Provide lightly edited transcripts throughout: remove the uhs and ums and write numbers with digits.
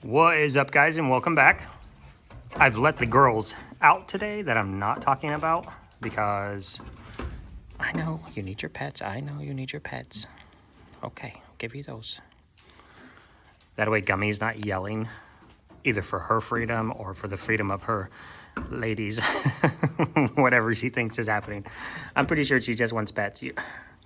What is up, guys, and welcome back. I've let the girls out today that I'm not talking about because I know you need your pets. I know you need your pets. Okay, I'll give you those. That way Gummy's not yelling either for her freedom or for the freedom of her ladies, whatever she thinks is happening. I'm pretty sure she just wants pets.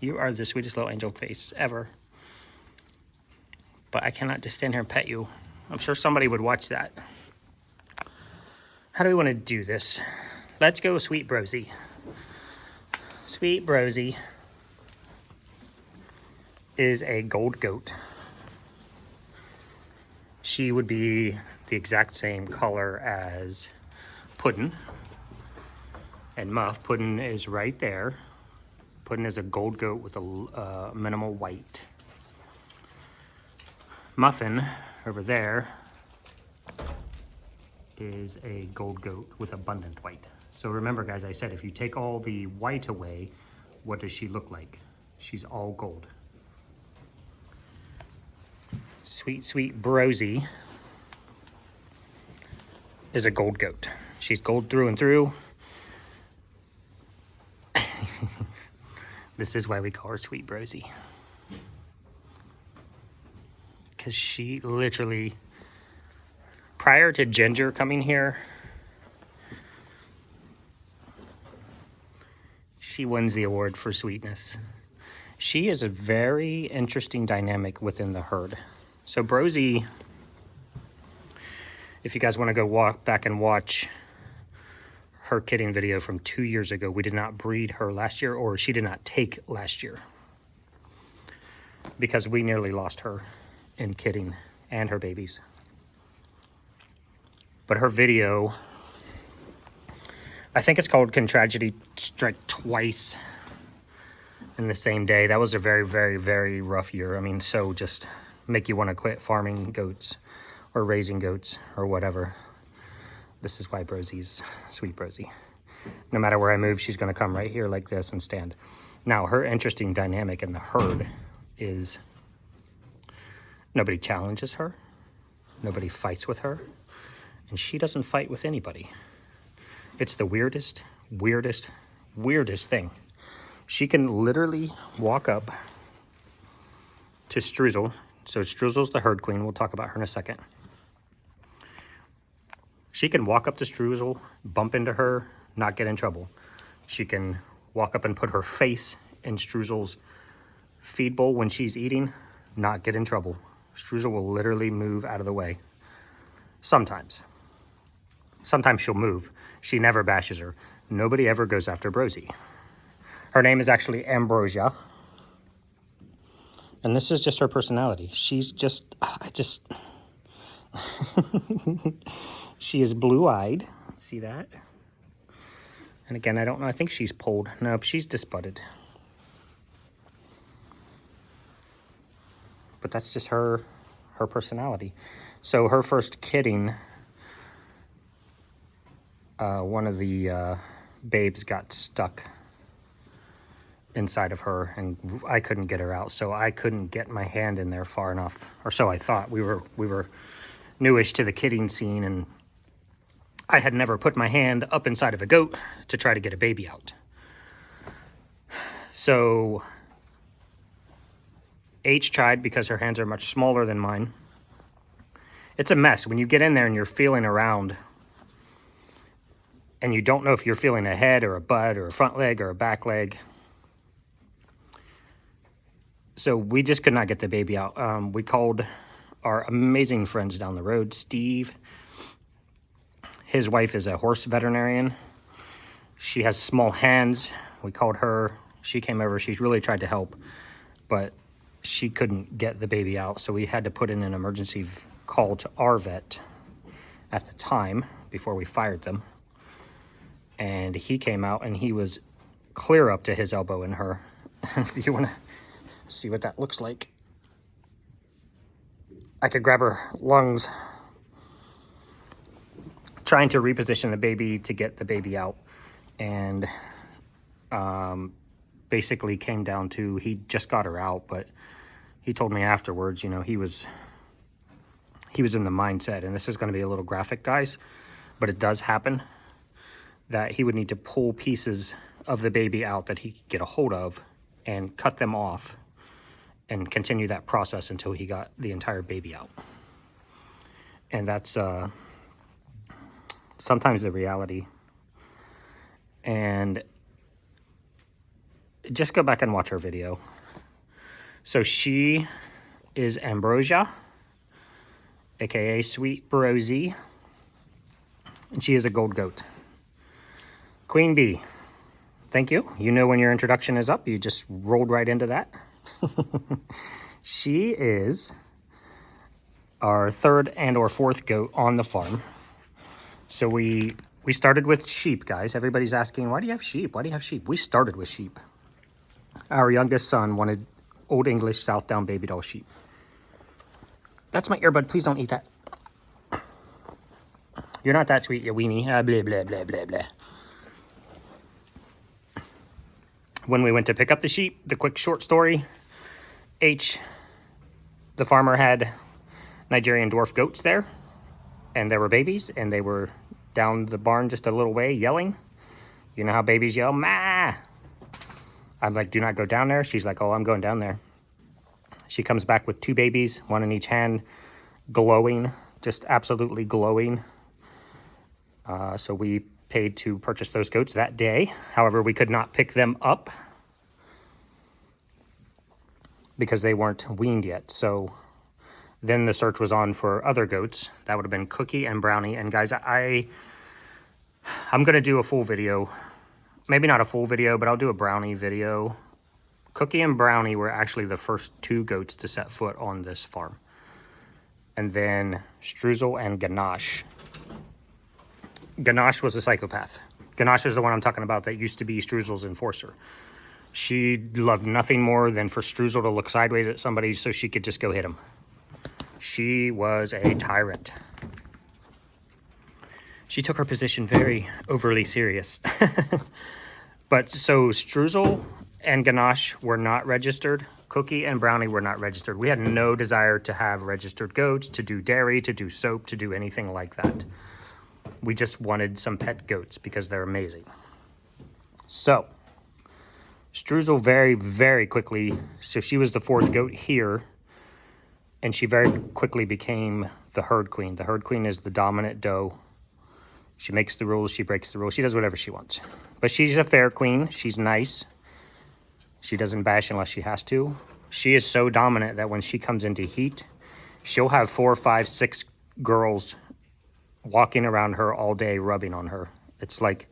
You are the sweetest little angel face ever. But I cannot just stand here and pet you. I'm sure somebody would watch that. How do we want to do this? Let's go Sweet Rosie. Sweet Rosie is a gold goat. She would be the exact same color as Puddin' and Muff. Puddin' is right there. Puddin' is a gold goat with a minimal white. Muffin over there is a gold goat with abundant white. So remember, guys, I said if you take all the white away, what does she look like? She's all gold. Sweet, sweet Rosie is a gold goat. She's gold through and through. This is why we call her Sweet Rosie. Because she literally, prior to Ginger coming here, she wins the award for sweetness. She is a very interesting dynamic within the herd. So Rosie, if you guys want to go walk back and watch her kidding video from 2 years ago, we did not breed her last year, or she did not take last year, because we nearly lost her in kidding and her babies. But her video, I think it's called Can Tragedy Strike Twice in the Same Day? That was a very, very, very rough year. I mean, so just make you want to quit farming goats or raising goats or whatever. This is why Rosie's Sweet Rosie. No matter where I move, she's going to come right here like this and stand. Now, her interesting dynamic in the herd is nobody challenges her. Nobody fights with her. And she doesn't fight with anybody. It's the weirdest, weirdest, weirdest thing. She can literally walk up to Streusel. So Streusel's the herd queen. We'll talk about her in a second. She can walk up to Streusel, bump into her, not get in trouble. She can walk up and put her face in Streusel's feed bowl when she's eating, not get in trouble. Streusel will literally move out of the way. Sometimes. Sometimes she'll move. She never bashes her. Nobody ever goes after Rosie. Her name is actually Ambrosia. And this is just her personality. She's just, she is blue-eyed. See that? And again, I don't know. I think she's polled. Nope, she's disbudded. But that's just her personality. So her first kidding, one of the babes got stuck inside of her, and I couldn't get her out, so I couldn't get my hand in there far enough, or so I thought. We were newish to the kidding scene, and I had never put my hand up inside of a goat to try to get a baby out. So H tried, because her hands are much smaller than mine. It's a mess when you get in there and you're feeling around and you don't know if you're feeling a head or a butt or a front leg or a back leg. So we just could not get the baby out. We called our amazing friends down the road, Steve. His wife is a horse veterinarian. She has small hands. We called her. She came over. She's really tried to help, but she couldn't get the baby out. So we had to put in an emergency call to our vet at the time before we fired them. And he came out and he was clear up to his elbow in her. If you want to see what that looks like, I could grab her lungs, trying to reposition the baby to get the baby out. And basically came down to, he just got her out, but he told me afterwards, you know, he was he was in the mindset, and this is going to be a little graphic, guys, but it does happen, that he would need to pull pieces of the baby out that he could get a hold of and cut them off and continue that process until he got the entire baby out. And that's sometimes the reality. And just go back and watch our video. So she is Ambrosia, aka Sweet Rosie, and she is a gold goat. Queen Bee, thank you. You know when your introduction is up, you just rolled right into that. She is our third and or fourth goat on the farm. So we started with sheep, guys. Everybody's asking, why do you have sheep? Why do you have sheep? We started with sheep. Our youngest son wanted Old English South Down baby doll sheep. That's my earbud. Please don't eat that. You're not that sweet, you weenie. Blah, blah, blah, blah, blah. When we went to pick up the sheep, the quick short story, H, the farmer had Nigerian dwarf goats there, and there were babies, and they were down the barn just a little way yelling. You know how babies yell, "Ma!" I'm like, do not go down there. She's like, oh, I'm going down there. She comes back with two babies, one in each hand, glowing, just absolutely glowing. So we paid to purchase those goats that day. However, we could not pick them up because they weren't weaned yet. So then the search was on for other goats. That would have been Cookie and Brownie. And guys, I'm going to do a full video. Maybe not a full video, but I'll do a Brownie video. Cookie and Brownie were actually the first two goats to set foot on this farm. And then Streusel and Ganache. Ganache was a psychopath. Ganache is the one I'm talking about that used to be Streusel's enforcer. She loved nothing more than for Streusel to look sideways at somebody so she could just go hit him. She was a tyrant. She took her position very overly serious. But so Streusel and Ganache were not registered. Cookie and Brownie were not registered. We had no desire to have registered goats, to do dairy, to do soap, to do anything like that. We just wanted some pet goats because they're amazing. So Streusel very, very quickly, so she was the fourth goat here, and she very quickly became the herd queen. The herd queen is the dominant doe. She makes the rules, she breaks the rules, she does whatever she wants. But she's a fair queen, she's nice. She doesn't bash unless she has to. She is so dominant that when she comes into heat, she'll have 4, 5, 6 girls walking around her all day, rubbing on her. It's like,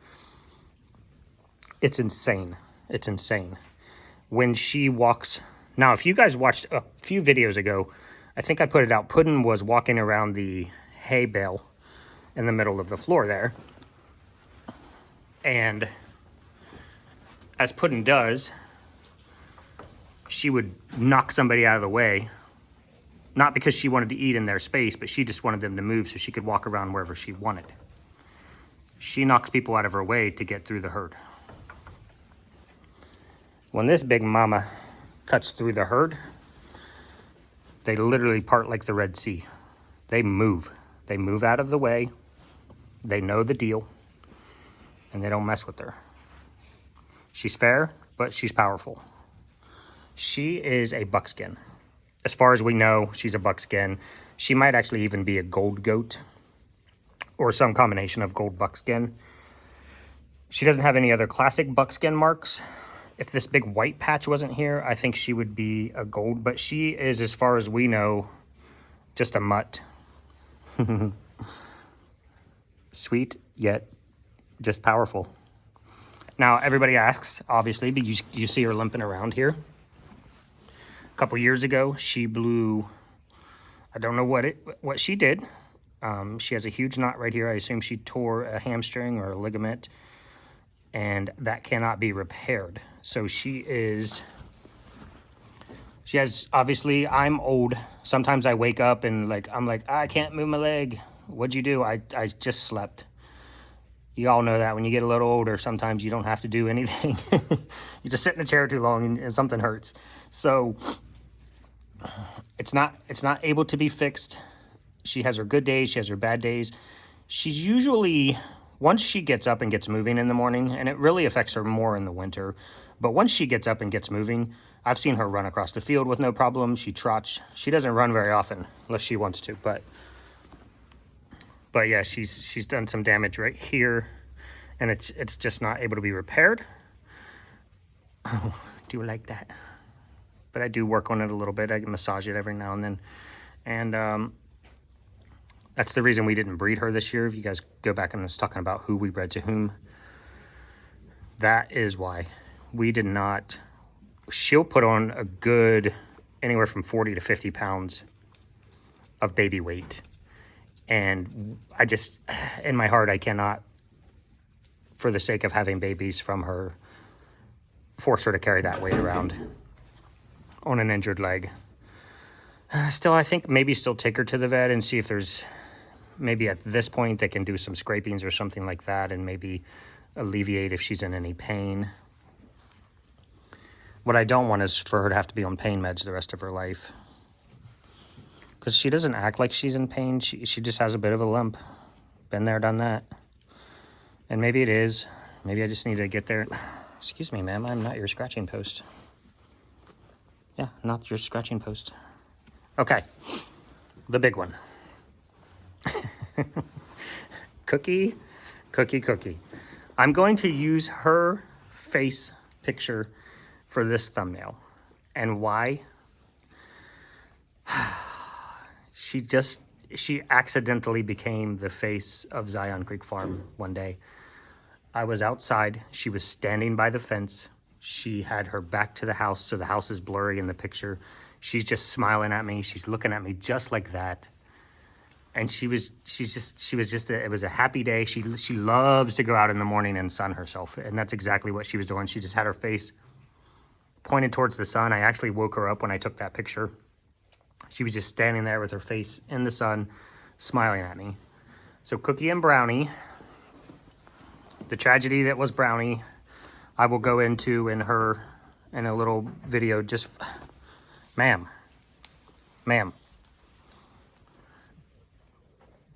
it's insane. It's insane. When she walks, now if you guys watched a few videos ago, I think I put it out, Puddin was walking around the hay bale in the middle of the floor there. And as Puddin does, she would knock somebody out of the way. Not because she wanted to eat in their space, but she just wanted them to move so she could walk around wherever she wanted. She knocks people out of her way to get through the herd. When this big mama cuts through the herd, they literally part like the Red Sea. They move. They move out of the way. They know the deal. And they don't mess with her. She's fair, but she's powerful. She is a buckskin. As far as we know, she's a buckskin. She might actually even be a gold goat or some combination of gold buckskin. She doesn't have any other classic buckskin marks. If this big white patch wasn't here, I think she would be a gold, but she is, as far as we know, just a mutt. Sweet, yet just powerful. Now, everybody asks, obviously, but you see her limping around here. A couple years ago, she blew, I don't know what she did. She has a huge knot right here. I assume she tore a hamstring or a ligament, and that cannot be repaired. So she has, obviously, I'm old. Sometimes I wake up and I'm like, I can't move my leg. What'd you do? I just slept. You all know that when you get a little older, sometimes you don't have to do anything. You just sit in a chair too long and something hurts. So it's not able to be fixed. She has her good days, she has her bad days. She's usually, once she gets up and gets moving in the morning, and it really affects her more in the winter, but once she gets up and gets moving, I've seen her run across the field with no problem. She trots. She doesn't run very often unless she wants to, but yeah, she's done some damage right here, and it's just not able to be repaired. Oh, do you like that? But I do work on it a little bit. I massage it every now and then, and that's the reason we didn't breed her this year. If you guys go back and I was talking about who we bred to whom, that is why we did not. She'll put on a good anywhere from 40 to 50 pounds of baby weight. And I just, in my heart, I cannot, for the sake of having babies from her, force her to carry that weight around on an injured leg. Still, I think maybe still take her to the vet and see if there's, maybe at this point they can do some scrapings or something like that and maybe alleviate if she's in any pain. What I don't want is for her to have to be on pain meds the rest of her life. Because she doesn't act like she's in pain. She just has a bit of a limp. Been there, done that. And maybe it is. Maybe I just need to get there. Excuse me, ma'am. I'm not your scratching post. Yeah, not your scratching post. Okay. The big one. Cookie. I'm going to use her face picture for this thumbnail. And why? She accidentally became the face of Zion Creek Farm one day. I was outside. She was standing by the fence. She had her back to the house, so the house is blurry in the picture. She's just smiling at me. She's looking at me just like that. And it was a happy day. She loves to go out in the morning and sun herself. And that's exactly what she was doing. She just had her face pointed towards the sun. I actually woke her up when I took that picture. She was just standing there with her face in the sun, smiling at me. So Cookie and Brownie, the tragedy that was Brownie, I will go into in a little video. Just, ma'am,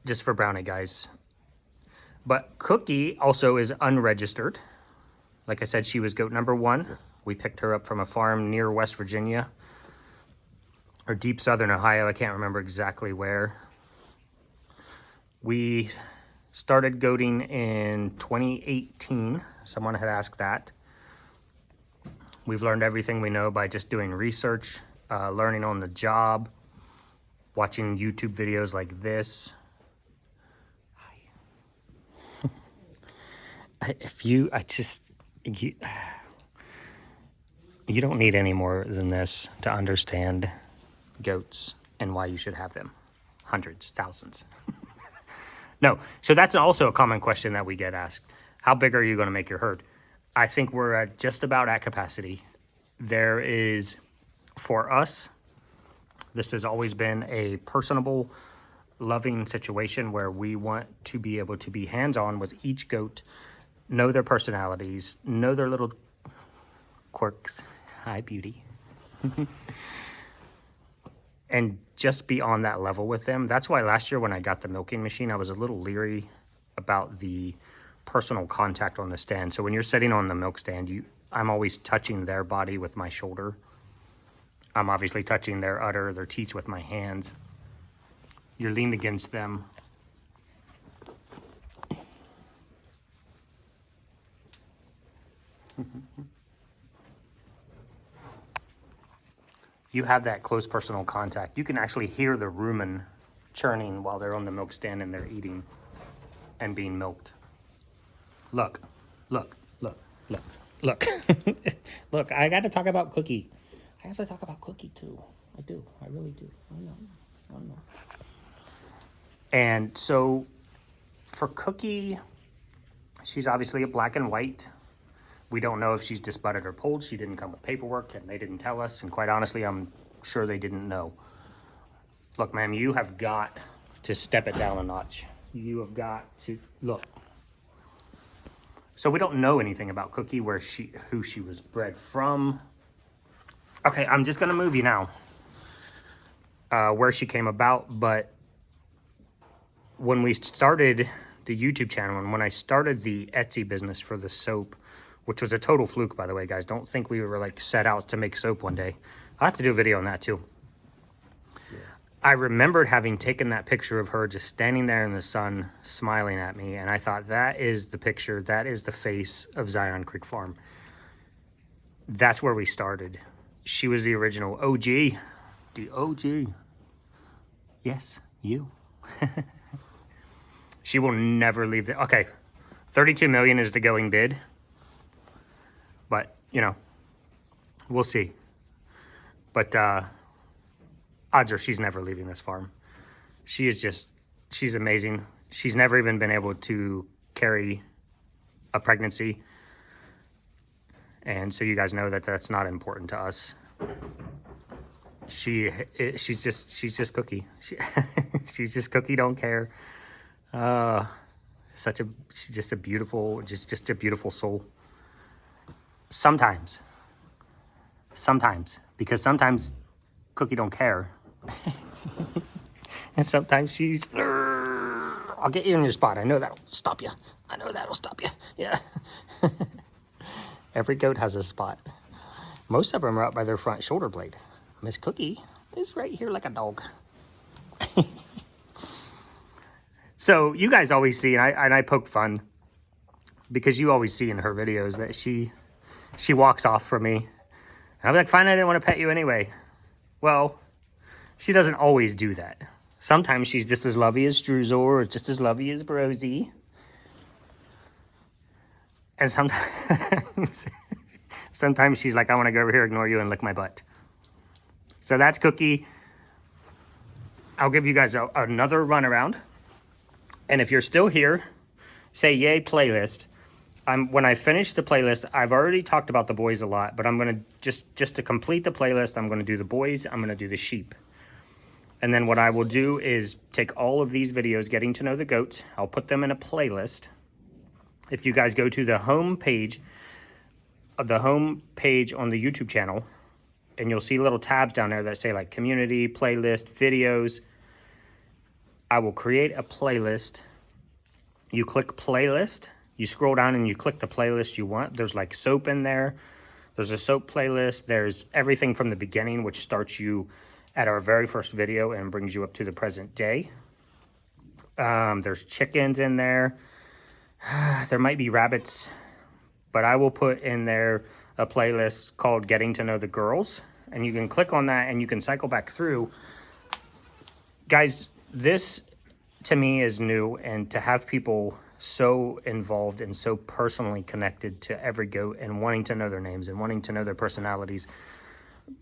just for Brownie, guys. But Cookie also is unregistered. Like I said, she was goat number 1. We picked her up from a farm near West Virginia or deep southern Ohio. I can't remember exactly where. We started goating in 2018. Someone had asked that. We've learned everything we know by just doing research, learning on the job, watching YouTube videos like this. You don't need any more than this to understand goats and why you should have them. Hundreds, thousands. No, so that's also a common question that we get asked. How big are you going to make your herd? I think we're at just about at capacity. There is, for us, this has always been a personable, loving situation where we want to be able to be hands-on with each goat, know their personalities, know their little quirks. Hi, beauty. And just be on that level with them. That's why last year when I got the milking machine, I was a little leery about the personal contact on the stand. So when you're sitting on the milk stand, I'm always touching their body with my shoulder. I'm obviously touching their udder, their teats with my hands. You're leaned against them. You have that close personal contact. You can actually hear the rumen churning while they're on the milk stand and they're eating and being milked. Look. Look, I got to talk about Cookie. I have to talk about Cookie too. I do. I really do. I know. And so for Cookie, she's obviously a black and white. We don't know if she's disbudded or pulled. She didn't come with paperwork, and they didn't tell us. And quite honestly, I'm sure they didn't know. Look, ma'am, you have got to step it down a notch. You have got to look. So we don't know anything about Cookie, who she was bred from. Okay, I'm just gonna move you now. Where she came about, but when we started the YouTube channel and when I started the Etsy business for the soap, which was a total fluke, by the way, guys. Don't think we were like set out to make soap one day. I'll have to do a video on that too. Yeah. I remembered having taken that picture of her just standing there in the sun, smiling at me. And I thought, that is the picture. That is the face of Zion Creek Farm. That's where we started. She was the original OG. The OG. Yes, you. She will never leave the... Okay, 32 million is the going bid. But, you know, we'll see. But odds are she's never leaving this farm. She is just... She's amazing. She's never even been able to carry a pregnancy. And so you guys know that that's not important to us. She's just Cookie. She's just Cookie, don't care. She's just a beautiful, just a beautiful soul. Sometimes, because sometimes Cookie don't care. And sometimes she's, I'll get you in your spot. I know that'll stop you. I know that'll stop you. Yeah. Every goat has a spot. Most of them are up by their front shoulder blade. Miss Cookie is right here like a dog. So you guys always see, and I poke fun, because you always see in her videos that she walks off from me. And I'll be like, fine, I didn't want to pet you anyway. Well, she doesn't always do that. Sometimes she's just as lovey as Streusel or just as lovey as Rosie. And sometimes she's like, I want to go over here, ignore you, and lick my butt. So that's Cookie. I'll give you guys another run around. And if you're still here, say yay playlist. When I finish the playlist, I've already talked about the boys a lot, but I'm going to just to complete the playlist, I'm going to do the boys, I'm going to do the sheep. And then what I will do is take all of these videos, getting to know the goats. I'll put them in a playlist. If you guys go to the home page on the YouTube channel, and you'll see little tabs down there that say like community, playlist, videos. I will create a playlist. You click playlist, you scroll down and you click the playlist you want. There's like soap in there. There's a soap playlist. There's everything from the beginning, which starts you at our very first video and brings you up to the present day. There's chickens in there. There might be rabbits, but I will put in there a playlist called Getting to Know the Girls, and you can click on that and you can cycle back through. Guys, this to me is new, and to have people so involved and so personally connected to every goat and wanting to know their names and wanting to know their personalities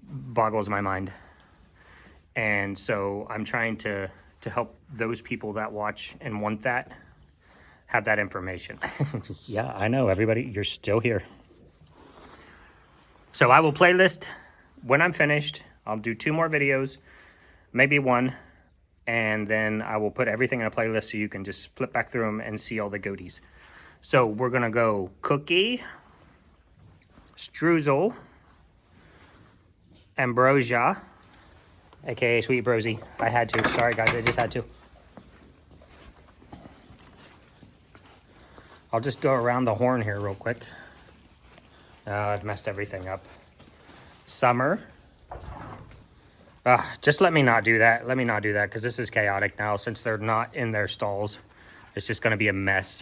boggles my mind. And so I'm trying to help those people that watch and want that have that information. Yeah, I know, everybody, you're still here. So I will playlist when I'm finished. I'll do 2 more videos, maybe 1, and then I will put everything in a playlist so you can just flip back through them and see all the goaties. So we're gonna go Cookie, Streusel, Ambrosia, aka Sweet Rosie. I had to, sorry guys, I just had to. I'll just go around the horn here real quick. I've messed everything up. Summer. Just let me not do that. Let me not do that, because this is chaotic now. Since they're not in their stalls, it's just going to be a mess.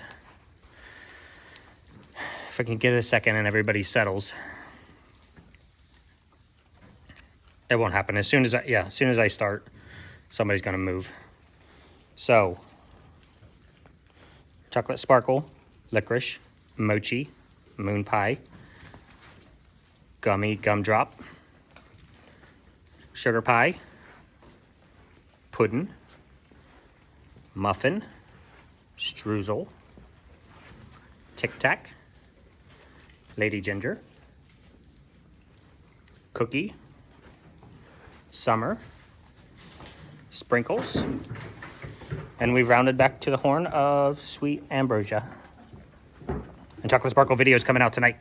If I can get a second and everybody settles. It won't happen. As soon as I start, somebody's going to move. So, chocolate sparkle, licorice, mochi, moon pie, gummy gumdrop, sugar pie, pudding, muffin, streusel, Tic Tac, Lady Ginger, cookie, summer, sprinkles, and we've rounded back to the horn of Sweet Ambrosia. And chocolate sparkle video is coming out tonight.